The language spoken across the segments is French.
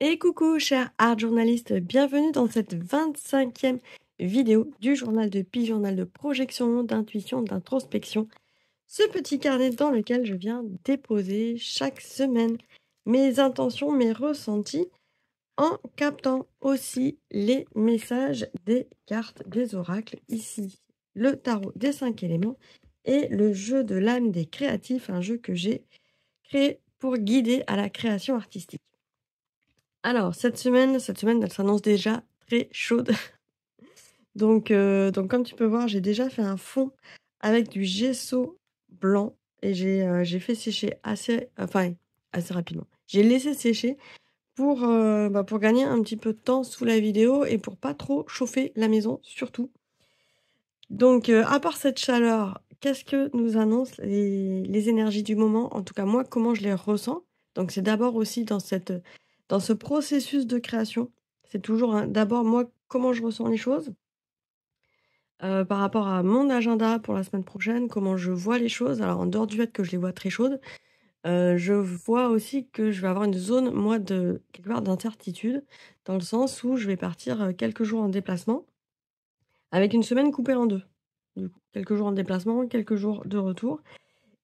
Et coucou chers art journalistes, bienvenue dans cette 25e vidéo du journal de Pi, journal de projection, d'intuition, d'introspection. Ce petit carnet dans lequel je viens déposer chaque semaine mes intentions, mes ressentis, en captant aussi les messages des cartes des oracles. Ici, le tarot des 5 éléments et le jeu de l'âme des créatifs, un jeu que j'ai créé pour guider à la création artistique. Alors, cette semaine, elle s'annonce déjà très chaude. Donc comme tu peux voir, j'ai déjà fait un fond avec du gesso blanc et j'ai fait sécher assez rapidement. J'ai laissé sécher pour gagner un petit peu de temps sous la vidéo et pour pas trop chauffer la maison, surtout. Donc à part cette chaleur, qu'est-ce que nous annoncent les énergies du moment? En tout cas, moi, comment je les ressens? Donc c'est d'abord aussi dans ce processus de création, c'est toujours, d'abord moi, comment je ressens les choses, par rapport à mon agenda pour la semaine prochaine, comment je vois les choses. Alors en dehors du fait que je les vois très chaudes, je vois aussi que je vais avoir une zone, moi, de quelque part d'incertitude, dans le sens où je vais partir, quelques jours en déplacement, avec une semaine coupée en 2. Du coup, quelques jours en déplacement, quelques jours de retour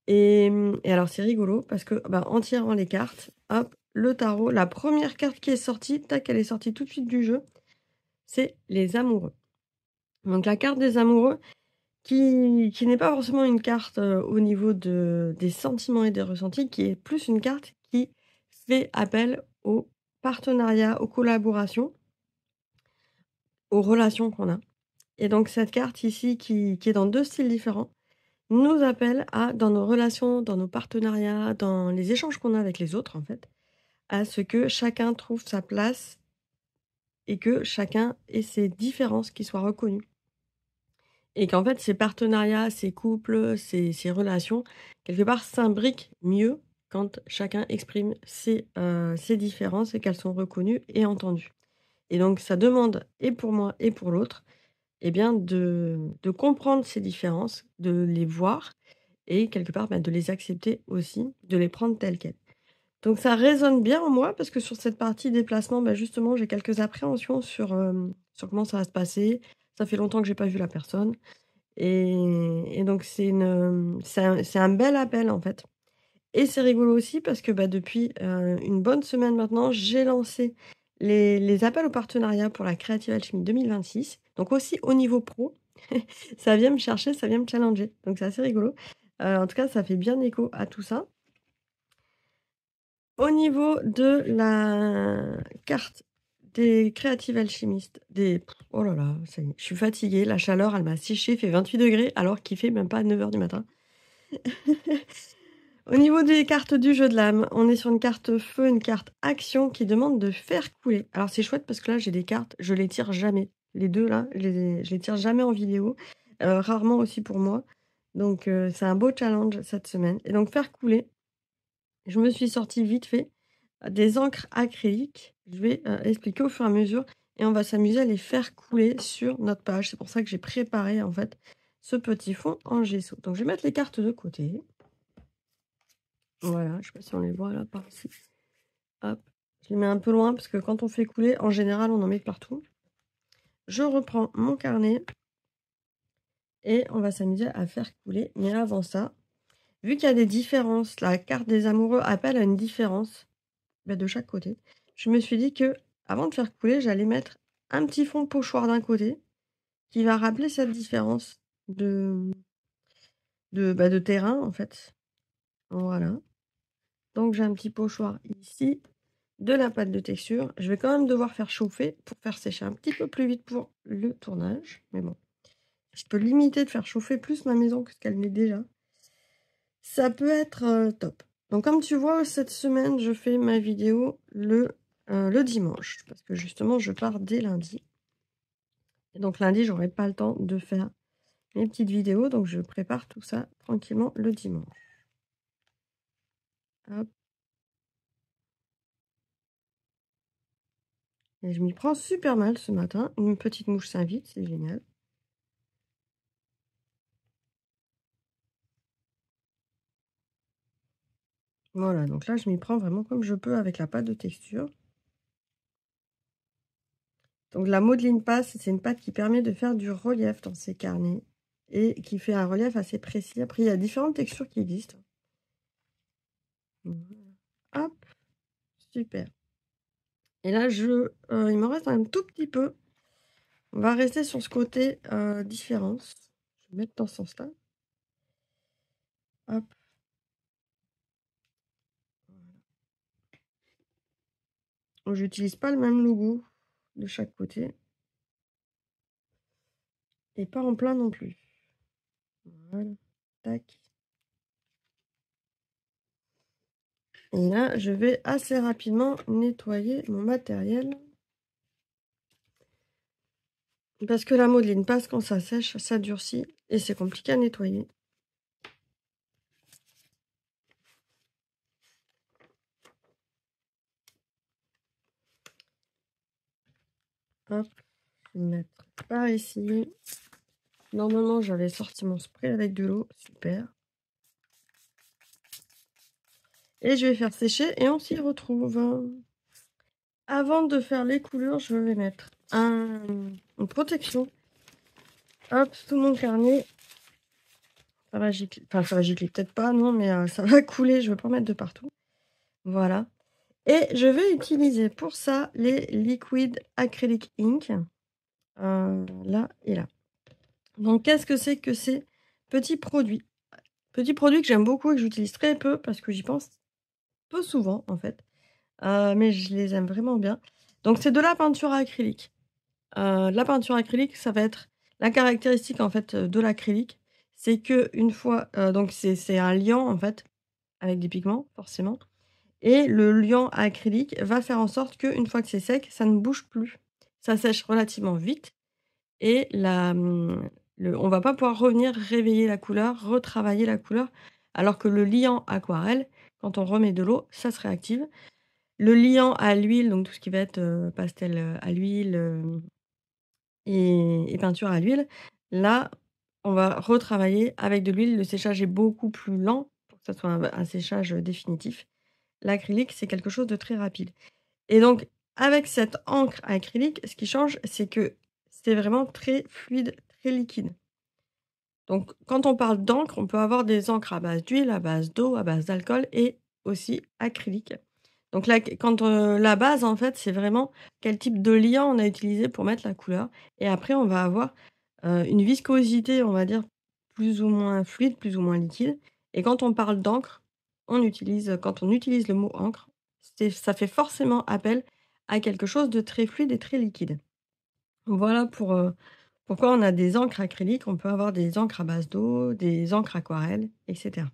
et alors c'est rigolo parce que, en tirant les cartes, hop, le tarot, la première carte qui est sortie, tac, elle est sortie tout de suite du jeu, c'est les amoureux. Donc la carte des amoureux qui n'est pas forcément une carte, au niveau des sentiments et des ressentis, qui est plus une carte qui fait appel aux partenariats, aux collaborations, aux relations qu'on a. Et donc cette carte ici qui est dans 2 styles différents, nous appelle à, dans nos relations, dans nos partenariats, dans les échanges qu'on a avec les autres en fait, à ce que chacun trouve sa place et que chacun ait ses différences qui soient reconnues. Et qu'en fait ces partenariats, ces couples, ces relations, quelque part s'imbriquent mieux quand chacun exprime ses différences et qu'elles sont reconnues et entendues. Et donc ça demande, et pour moi et pour l'autre, eh bien de comprendre ces différences, de les voir et quelque part, de les accepter aussi, de les prendre telles quelles. Donc ça résonne bien en moi parce que sur cette partie déplacement, justement, j'ai quelques appréhensions sur comment ça va se passer. Ça fait longtemps que j'ai pas vu la personne et donc c'est un bel appel, en fait. Et c'est rigolo aussi parce que, depuis, une bonne semaine maintenant, j'ai lancé les appels au partenariat pour la Creative Alchemy 2026. Donc aussi au niveau pro, ça vient me chercher, ça vient me challenger. Donc c'est assez rigolo. En tout cas, ça fait bien écho à tout ça. Au niveau de la carte des créatives alchimistes, oh là là, ça y est, je suis fatiguée, la chaleur, elle m'a séché, il fait 28 degrés alors qu'il fait même pas 9 h du matin. Au niveau des cartes du jeu de l'âme, on est sur une carte feu, une carte action qui demande de faire couler. Alors c'est chouette parce que là, j'ai des cartes, je les tire jamais. Les deux là, je les tire jamais en vidéo, rarement aussi pour moi. Donc c'est un beau challenge cette semaine. Et donc faire couler, je me suis sortie vite fait des encres acryliques. Je vais expliquer au fur et à mesure et on va s'amuser à les faire couler sur notre page. C'est pour ça que j'ai préparé en fait ce petit fond en gesso. Donc je vais mettre les cartes de côté. Voilà, je sais pas si on les voit là par ici. Hop, je les mets un peu loin parce que quand on fait couler, en général, on en met partout. Je reprends mon carnet et on va s'amuser à faire couler. Mais avant ça, vu qu'il y a des différences, la carte des amoureux appelle à une différence de chaque côté. Je me suis dit que avant de faire couler, j'allais mettre un petit fond pochoir d'un côté qui va rappeler cette différence de terrain en fait. Voilà. Donc j'ai un petit pochoir ici, de la pâte de texture. Je vais quand même devoir faire chauffer pour faire sécher un petit peu plus vite pour le tournage. Mais bon, je peux limiter de faire chauffer plus ma maison que ce qu'elle l'est déjà. Ça peut être top. Donc comme tu vois, cette semaine, je fais ma vidéo le dimanche. Parce que justement, je pars dès lundi. Et donc lundi, j'aurai pas le temps de faire mes petites vidéos. Donc je prépare tout ça tranquillement le dimanche. Hop. Et je m'y prends super mal ce matin. Une petite mouche s'invite, c'est génial. Voilà, donc là, je m'y prends vraiment comme je peux avec la pâte de texture. Donc la modeline passe, c'est une pâte qui permet de faire du relief dans ces carnets et qui fait un relief assez précis. Après, il y a différentes textures qui existent. Hop, super. Et là, il me reste un tout petit peu. On va rester sur ce côté différence. Je vais mettre dans ce sens-là. Hop. J'utilise pas le même logo de chaque côté. Et pas en plein non plus. Voilà. Tac. Et là, je vais assez rapidement nettoyer mon matériel. Parce que la modeline passe quand ça sèche, ça durcit et c'est compliqué à nettoyer. Hop, je vais mettre par ici. Normalement, j'avais sorti mon spray avec de l'eau. Super. Et je vais faire sécher et on s'y retrouve. Avant de faire les couleurs, je vais mettre une protection. Hop, sous mon carnet. Ça va gicler. Enfin, ça va gicler, peut-être pas, non, mais ça va couler. Je ne vais pas en mettre de partout. Voilà. Et je vais utiliser pour ça les Liquid Acrylic Ink. Là et là. Donc, qu'est-ce que c'est que ces petits produits? Petits produits que j'aime beaucoup et que j'utilise très peu parce que j'y pense peu souvent, en fait. Mais je les aime vraiment bien. Donc, c'est de la peinture acrylique. La peinture acrylique, ça va être la caractéristique, en fait, de l'acrylique. C'est que une fois, donc c'est un liant, en fait, avec des pigments, forcément. Et le liant acrylique va faire en sorte qu'une fois que c'est sec, ça ne bouge plus. Ça sèche relativement vite et on va pas pouvoir revenir réveiller la couleur, retravailler la couleur, alors que le liant aquarelle, quand on remet de l'eau, ça se réactive. Le liant à l'huile, donc tout ce qui va être, pastel, à l'huile, et peinture à l'huile, là, on va retravailler avec de l'huile. Le séchage est beaucoup plus lent pour que ça soit un séchage, définitif. L'acrylique, c'est quelque chose de très rapide. Et donc, avec cette encre acrylique, ce qui change, c'est que c'est vraiment très fluide, très liquide. Donc, quand on parle d'encre, on peut avoir des encres à base d'huile, à base d'eau, à base d'alcool et aussi acrylique. Donc là, quand la base, en fait, c'est vraiment quel type de liant on a utilisé pour mettre la couleur. Et après, on va avoir une viscosité, on va dire, plus ou moins fluide, plus ou moins liquide. Et quand on parle d'encre, quand on utilise le mot encre, ça fait forcément appel à quelque chose de très fluide et très liquide. Voilà pourquoi on a des encres acryliques. On peut avoir des encres à base d'eau, des encres aquarelles, etc.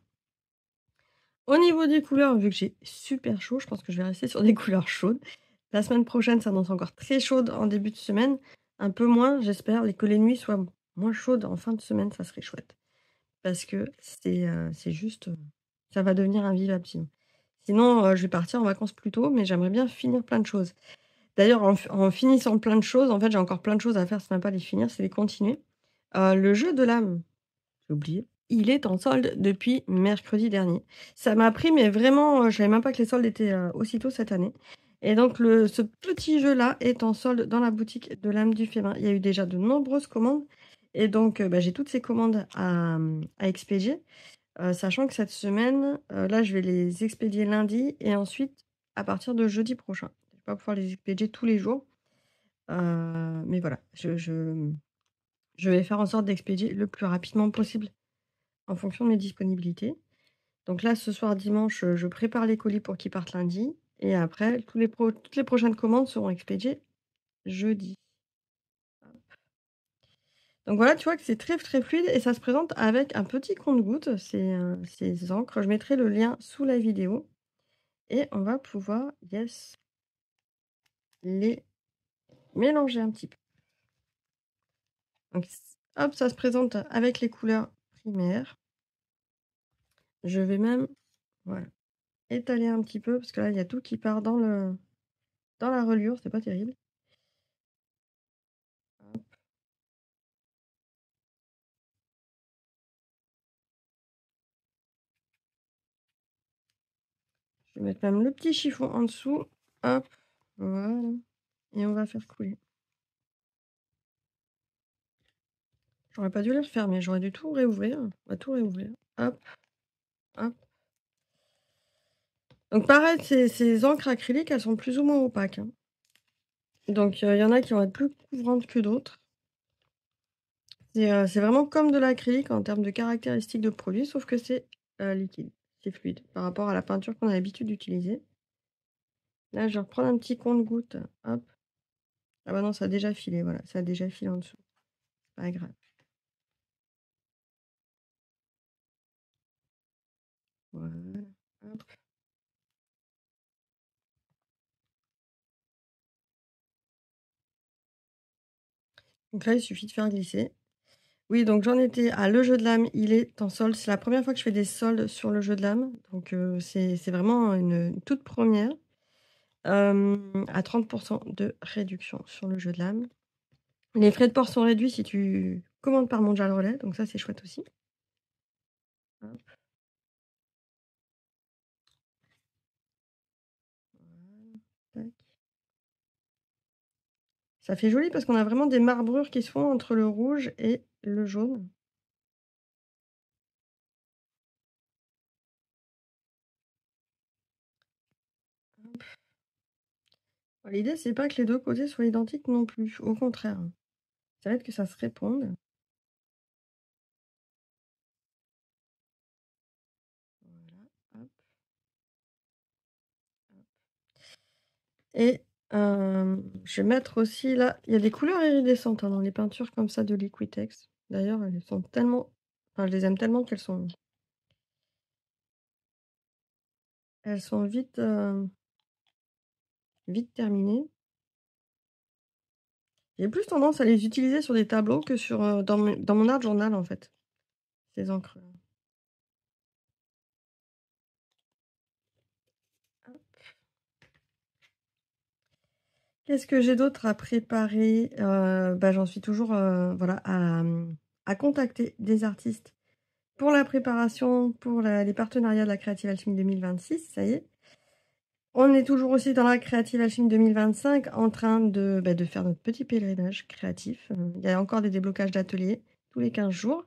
Au niveau des couleurs, vu que j'ai super chaud, je pense que je vais rester sur des couleurs chaudes. La semaine prochaine s'annonce encore très chaude en début de semaine. Un peu moins, j'espère, que les nuits soient moins chaudes en fin de semaine, ça serait chouette. Parce que c'est juste, ça va devenir invivable sinon. Sinon, je vais partir en vacances plus tôt, mais j'aimerais bien finir plein de choses. D'ailleurs, en finissant plein de choses, en fait, j'ai encore plein de choses à faire, c'est même pas les finir, c'est les continuer. Le jeu de l'âme, j'ai oublié, il est en solde depuis mercredi dernier. Ça m'a pris, mais vraiment, je savais même pas que les soldes étaient, aussitôt cette année. Et donc ce petit jeu-là est en solde dans la boutique de l'âme du Fémin. Il y a eu déjà de nombreuses commandes et donc j'ai toutes ces commandes à expédier, sachant que cette semaine, là, je vais les expédier lundi et ensuite à partir de jeudi prochain. Je vais pas pouvoir les expédier tous les jours, mais voilà, je vais faire en sorte d'expédier le plus rapidement possible en fonction de mes disponibilités. Donc là, ce soir dimanche, je prépare les colis pour qu'ils partent lundi et après toutes les prochaines commandes seront expédiées jeudi. Donc voilà, tu vois que c'est très, très fluide et ça se présente avec un petit compte-gouttes, ces encres. Je mettrai le lien sous la vidéo et on va pouvoir, yes, les mélanger un petit peu. Donc hop, ça se présente avec les couleurs primaires. Je vais même, voilà, étaler un petit peu parce que là, il y a tout qui part dans la reliure, c'est pas terrible. Hop. Je vais mettre même le petit chiffon en dessous. Hop, voilà. Et on va faire couler. J'aurais pas dû les refermer, j'aurais dû tout réouvrir. On va tout réouvrir. Hop, hop. Donc pareil, ces encres acryliques, elles sont plus ou moins opaques, hein. Donc il y en a qui vont être plus couvrantes que d'autres. C'est vraiment comme de l'acrylique en termes de caractéristiques de produit, sauf que c'est liquide, c'est fluide par rapport à la peinture qu'on a l'habitude d'utiliser. Là, je vais reprendre un petit compte-gouttes. Hop. Ah bah non, ça a déjà filé, voilà, ça a déjà filé en dessous. Pas grave. Voilà. Hop. Donc là, il suffit de faire glisser. Oui, donc j'en étais à le jeu de l'âme, il est en solde. C'est la première fois que je fais des soldes sur le jeu de l'âme. Donc c'est vraiment une toute première. À 30% de réduction sur le jeu de l'âme. Les frais de port sont réduits si tu commandes par Mondial Relais, donc ça c'est chouette aussi. Hop. Voilà. Tac. Ça fait joli parce qu'on a vraiment des marbrures qui se font entre le rouge et le jaune. L'idée, c'est pas que les deux côtés soient identiques non plus. Au contraire, ça va être que ça se réponde. Voilà. Hop. Et je vais mettre aussi là, il y a des couleurs iridescentes hein, dans les peintures comme ça de Liquitex. D'ailleurs, elles sont tellement, enfin, je les aime tellement qu'elles sont vite, vite terminées. J'ai plus tendance à les utiliser sur des tableaux que sur dans mon art journal en fait, ces encres. Qu'est-ce que j'ai d'autre à préparer? Bah, j'en suis toujours voilà, à contacter des artistes pour la préparation, pour les partenariats de la Creative Alchemy 2026, ça y est. On est toujours aussi dans la Creative Alchemy 2025 en train de faire notre petit pèlerinage créatif. Il y a encore des déblocages d'ateliers tous les 15 jours.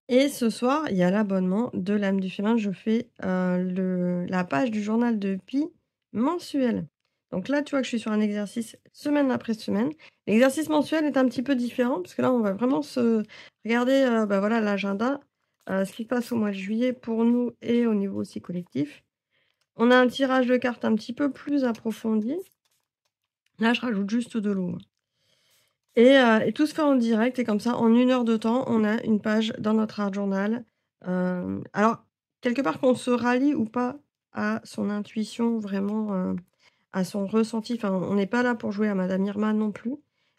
Et ce soir, il y a l'abonnement de l'âme du féminin. Je fais la page du journal de Pi mensuel. Donc là, tu vois que je suis sur un exercice semaine après semaine. L'exercice mensuel est un petit peu différent parce que là, on va vraiment se regarder voilà, l'agenda, ce qui se passe au mois de juillet pour nous et au niveau aussi collectif. On a un tirage de cartes un petit peu plus approfondi. Là, je rajoute juste de l'eau. Et tout se fait en direct et comme ça, en 1 heure de temps, on a une page dans notre art journal. Alors, quelque part qu'on se rallie ou pas à son intuition, vraiment, à son ressenti. Enfin, on n'est pas là pour jouer à Madame Irma non plus,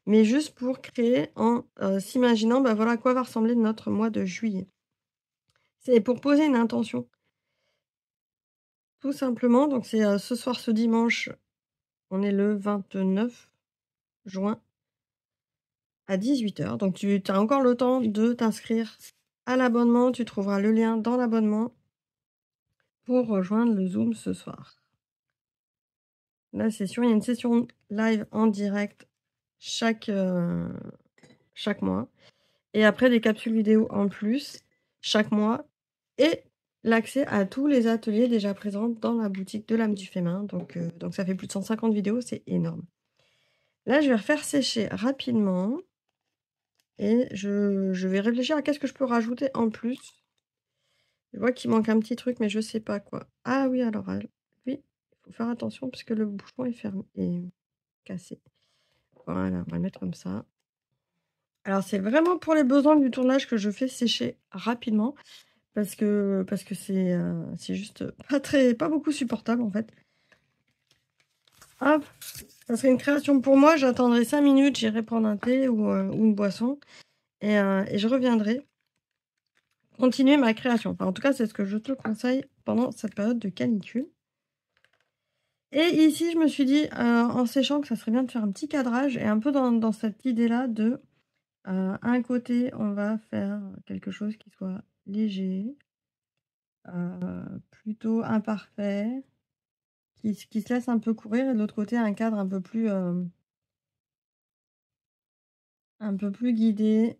mais juste pour créer en s'imaginant, bah, voilà à quoi va ressembler notre mois de juillet. C'est pour poser une intention. Tout simplement, donc c'est ce soir, ce dimanche, on est le 29 juin. À 18h. Donc tu as encore le temps de t'inscrire à l'abonnement. Tu trouveras le lien dans l'abonnement pour rejoindre le Zoom ce soir. La session, il y a une session live en direct chaque mois. Et après des capsules vidéo en plus chaque mois. Et l'accès à tous les ateliers déjà présents dans la boutique de l'âme du féminin. Donc ça fait plus de 150 vidéos, c'est énorme. Là, je vais refaire sécher rapidement. Et je vais réfléchir à qu'est-ce que je peux rajouter en plus. Je vois qu'il manque un petit truc, mais je sais pas quoi. Ah oui, alors, lui, il faut faire attention parce que le bouchon est fermé et cassé. Voilà, on va le mettre comme ça. Alors, c'est vraiment pour les besoins du tournage que je fais sécher rapidement parce que c'est juste pas beaucoup supportable, en fait. Hop, ça serait une création pour moi. J'attendrai 5 minutes, j'irai prendre un thé ou une boisson et je reviendrai continuer ma création. Enfin, en tout cas, c'est ce que je te conseille pendant cette période de canicule. Et ici, je me suis dit, en séchant, que ça serait bien de faire un petit cadrage et un peu dans cette idée-là de, un côté, on va faire quelque chose qui soit léger, plutôt imparfait, qui se laisse un peu courir, et de l'autre côté, un cadre un peu plus un peu plus guidé,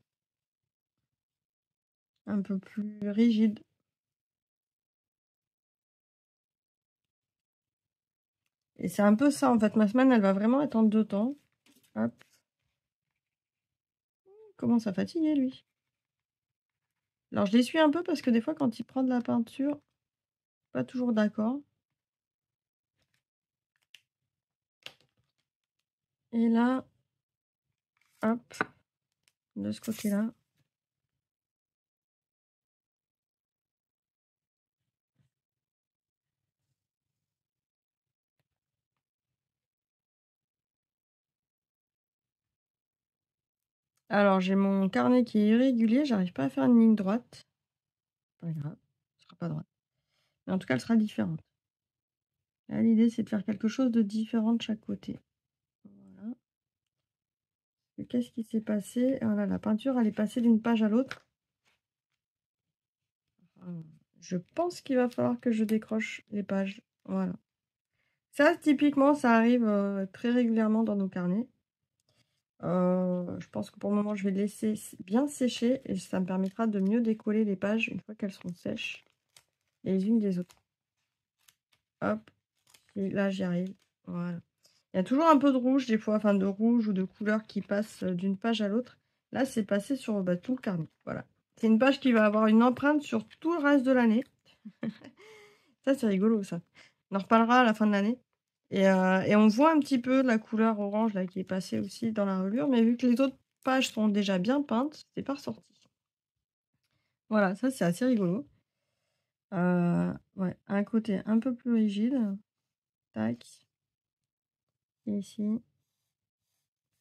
un peu plus rigide. Et c'est un peu ça, en fait. Ma semaine, elle va vraiment être en 2 temps. Hop. Commence à fatiguer, lui. Alors, je l'essuie un peu parce que des fois, quand il prend de la peinture, pas toujours d'accord. Et là, hop, de ce côté-là. Alors, j'ai mon carnet qui est irrégulier, j'arrive pas à faire une ligne droite. Pas grave, ce sera pas droite. Mais en tout cas, elle sera différente. Là, l'idée, c'est de faire quelque chose de différent de chaque côté. Voilà. Et qu'est-ce qui s'est passé? Voilà, la peinture, elle est passée d'une page à l'autre. Je pense qu'il va falloir que je décroche les pages. Voilà. Ça, typiquement, ça arrive très régulièrement dans nos carnets. Je pense que pour le moment, je vais laisser bien sécher et ça me permettra de mieux décoller les pages une fois qu'elles seront sèches les unes des autres. Hop, et là, j'y arrive. Voilà. Il y a toujours un peu de rouge des fois, enfin de rouge ou de couleur qui passe d'une page à l'autre. Là, c'est passé sur tout le carnet. Voilà. C'est une page qui va avoir une empreinte sur tout le reste de l'année. Ça, c'est rigolo, ça. On en reparlera à la fin de l'année. Et on voit un petit peu la couleur orange là, qui est passée aussi dans la reliure. Mais vu que les autres pages sont déjà bien peintes, c'est pas ressorti. Voilà, ça, c'est assez rigolo. Ouais, un côté un peu plus rigide. Tac. Et ici.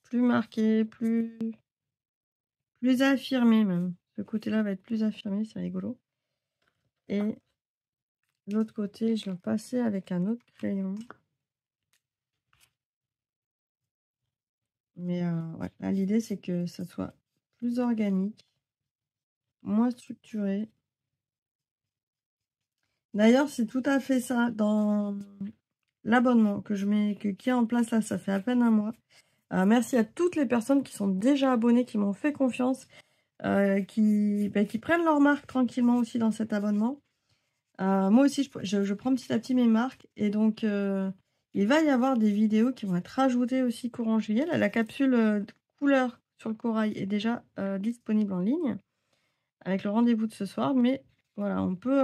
Plus marqué, plus affirmé même. Ce côté-là va être plus affirmé, c'est rigolo. Et l'autre côté, je vais passer avec un autre crayon. Mais ouais, là, l'idée, c'est que ça soit plus organique, moins structuré. D'ailleurs, c'est tout à fait ça. Dans l'abonnement que je mets, qui est en place là, ça fait à peine un mois. Merci à toutes les personnes qui sont déjà abonnées, qui m'ont fait confiance, qui prennent leur marque tranquillement aussi dans cet abonnement. Moi aussi, je prends petit à petit mes marques. Et donc, il va y avoir des vidéos qui vont être rajoutées aussi courant juillet. Là, la capsule de couleur sur le corail est déjà disponible en ligne avec le rendez-vous de ce soir. Mais voilà, on peut...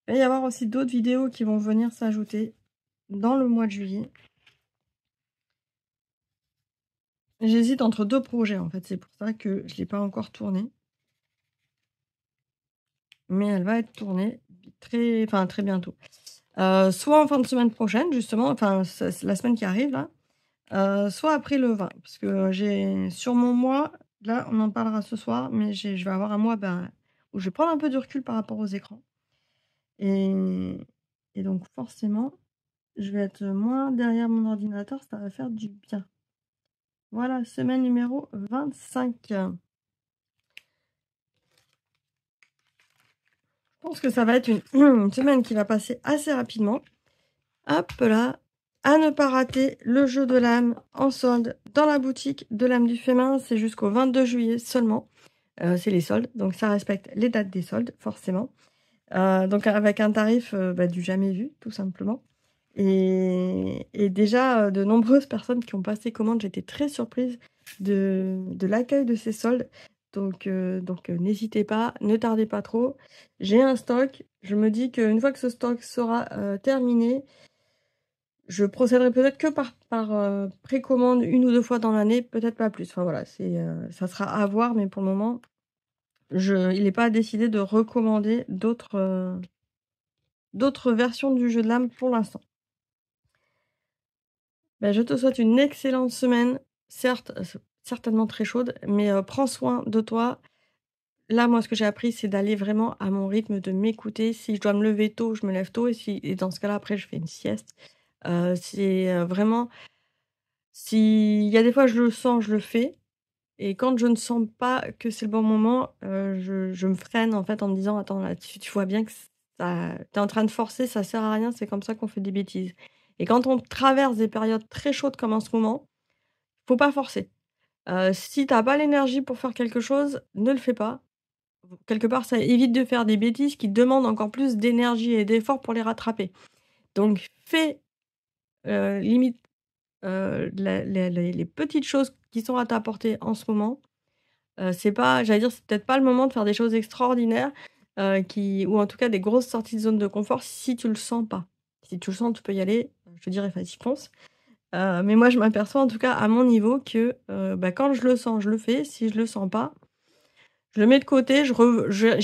il va y avoir aussi d'autres vidéos qui vont venir s'ajouter dans le mois de juillet. J'hésite entre 2 projets, en fait. C'est pour ça que je ne l'ai pas encore tournée. Mais elle va être tournée très bientôt. Soit en fin de semaine prochaine, justement, enfin la semaine qui arrive là, soit après le 20, parce que j'ai sur mon mois, là on en parlera ce soir, mais je vais avoir un mois où je vais prendre un peu du recul par rapport aux écrans. Et donc forcément, je vais être moins derrière mon ordinateur, ça va faire du bien. Voilà, semaine numéro 25. Je pense que ça va être une semaine qui va passer assez rapidement. Hop là, à ne pas rater le jeu de l'âme en solde dans la boutique de l'âme du féminin. C'est jusqu'au 22 juillet seulement. C'est les soldes, donc ça respecte les dates des soldes, forcément. Donc avec un tarif du jamais vu, tout simplement. Et déjà, de nombreuses personnes qui ont passé commande, j'étais très surprise de l'accueil de ces soldes. Donc n'hésitez pas, ne tardez pas trop. J'ai un stock. Je me dis qu'une fois que ce stock sera terminé, je procéderai peut-être que par précommande 1 ou 2 fois dans l'année, peut-être pas plus. Enfin voilà, ça sera à voir, mais pour le moment, il n'est pas décidé de recommander d'autres versions du jeu de l'âme pour l'instant. Je te souhaite une excellente semaine, certes, certainement très chaude, mais prends soin de toi. Là, moi, ce que j'ai appris, c'est d'aller vraiment à mon rythme, de m'écouter. Si je dois me lever tôt, je me lève tôt, et dans ce cas-là, après, je fais une sieste. C'est vraiment... S'il y a des fois, je le sens, je le fais. Et quand je ne sens pas que c'est le bon moment, je me freine en fait en me disant: «Attends là, tu vois bien que ça tu es en train de forcer, ça sert à rien, c'est comme ça qu'on fait des bêtises». Et quand on traverse des périodes très chaudes comme en ce moment, faut pas forcer. Si tu as pas l'énergie pour faire quelque chose, ne le fais pas. Quelque part, ça évite de faire des bêtises qui demandent encore plus d'énergie et d'effort pour les rattraper. Donc fais, limite, la les petites choses qui sont à ta portée en ce moment. C'est pas j'allais dire, c'est peut-être pas le moment de faire des choses extraordinaires, qui ou en tout cas des grosses sorties de zone de confort si tu le sens pas. Si tu le sens, tu peux y aller, je te dirais vas-y fonce. Mais moi je m'aperçois en tout cas à mon niveau que, bah, quand je le sens, je le fais. Si je le sens pas, je le mets de côté, j'y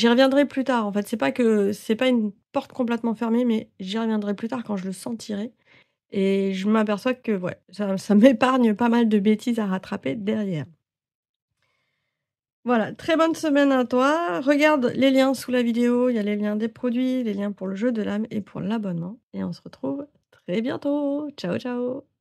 reviendrai plus tard. En fait, c'est pas une porte complètement fermée, mais j'y reviendrai plus tard quand je le sentirai et je m'aperçois que ouais, ça m'épargne pas mal de bêtises à rattraper derrière. Voilà, très bonne semaine à toi. Regarde les liens sous la vidéo, il y a les liens des produits, les liens pour le jeu de l'âme et pour l'abonnement et on se retrouve très bientôt. Ciao, ciao.